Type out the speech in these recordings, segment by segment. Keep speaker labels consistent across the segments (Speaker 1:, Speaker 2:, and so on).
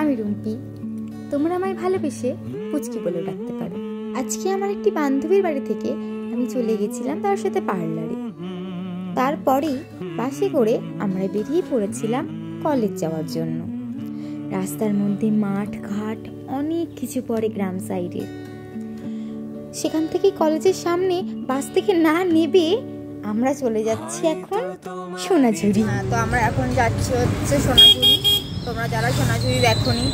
Speaker 1: আমি রুম্পি, তোমরা আমায় ভালোবেসে পুচকি বলে ডাকতে পারো। আজকে আমার একটি বান্ধবীর বাড়ি থেকে আমি চলে গেছিলাম তার সাথে পার্লারে। তারপরেই বাসে করে আমরা বেরিয়ে পড়েছিলাম কলেজ যাওয়ার জন্য। রাস্তার মধ্যে মাঠ ঘাট অনেক কিছু পড়ে গ্রাম সাইডে। সেখান থেকে কলেজের সামনে বাস থেকে না নেবে আমরা চলে যাচ্ছি এখন সোনাঝুরি।
Speaker 2: তো আমরা এখন যাচ্ছি হচ্ছে সোনাঝুরি। তোমরা যারা সোনাঝুরি দেখোনি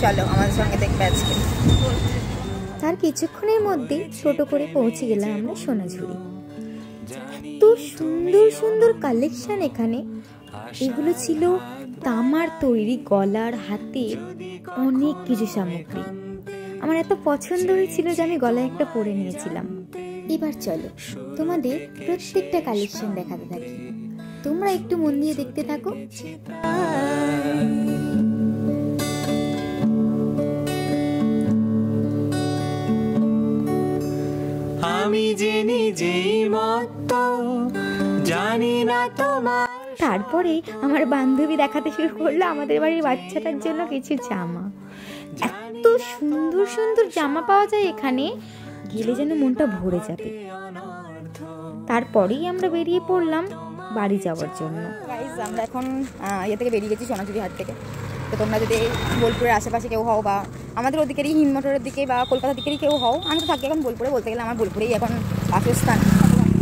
Speaker 2: চলো আমাদের সঙ্গে দেখবে আজকে।
Speaker 1: তার কিছুক্ষণের মধ্যে টোটো করে পৌঁছে গেলাম আমরা সোনাঝুরি। এত সুন্দর সুন্দর কালেকশন এখানে। এগুলো ছিল তামার তৈরি গলার হাতের অনেক কিছু সামগ্রী। আমার এত পছন্দ হয়েছিল যে আমি গলায় একটা পরে নিয়েছিলাম। এবার চলো তোমাদের প্রত্যেকটা কালেকশন দেখাতে থাকি, তোমরা একটু মন দিয়ে দেখতে থাকো।
Speaker 3: আমি যে নিজেই মত জানি না তোমার।
Speaker 1: তারপরে আমার বান্ধবী দেখাতে শুরু করলো আমাদের বাড়ির বাচ্চাটার জন্য কিছু জামা। এত সুন্দর সুন্দর জামা পাওয়া যায় এখানে, গেলে যেন মনটা ভরে যাবে। তারপরেই আমরা বেরিয়ে পড়লাম বাড়ি যাওয়ার জন্য।
Speaker 2: গাইস আমরা এখন ইয়ে থেকে বেরিয়ে গেছি সোনাঝুরি হাট থেকে। তো তোমরা যদি বোলপুরের আশেপাশে কেউ হও বা আমাদের ওদিকেরই হিন্দমোটরের দিকে বা কলকাতার দিকেরই কেউ হও, আমি তো থাকি এখন বোলপুরে, বলতে গেলে আমার বোলপুরেই এখন বাসস্থান।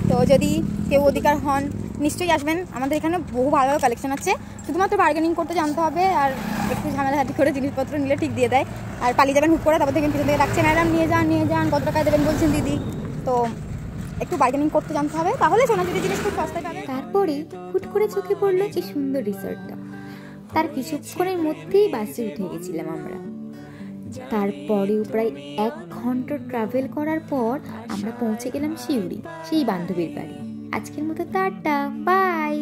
Speaker 2: তো যদি কেউ ওদিকার হন নিশ্চয়ই আসবেন। আমাদের এখানে বহু ভালো ভালো কালেকশন আছে, শুধুমাত্র বার্গেনিং করতে জানতে হবে আর একটু ঝামেলাঝাটি করে জিনিসপত্র নিলে ঠিক দিয়ে দেয়। আর পালিয়ে যাবেন হুট করে, তারপর দেখবেন পিছন থেকে ডাকছে ম্যাডাম নিয়ে যান কত টাকায় দেবেন বলছেন দিদি। তো একটু বার্গেনিং করতে জানতে হবে, তাহলে সোনাঝুরি জিনিস খুব সস্তায় পাবে।
Speaker 1: তারপরে হুট করে চোখে পড়লো এই সুন্দর রিসর্টটা। তার কিছুক্ষণের মধ্যেই বাসে উঠে গেছিলাম আমরা। তারপরেও প্রায় 1 ঘন্টা ট্রাভেল করার পর আমরা পৌঁছে গেলাম শিউরি, সেই বান্ধবীর বাড়ি। আজকের মতো টাটা, বাই।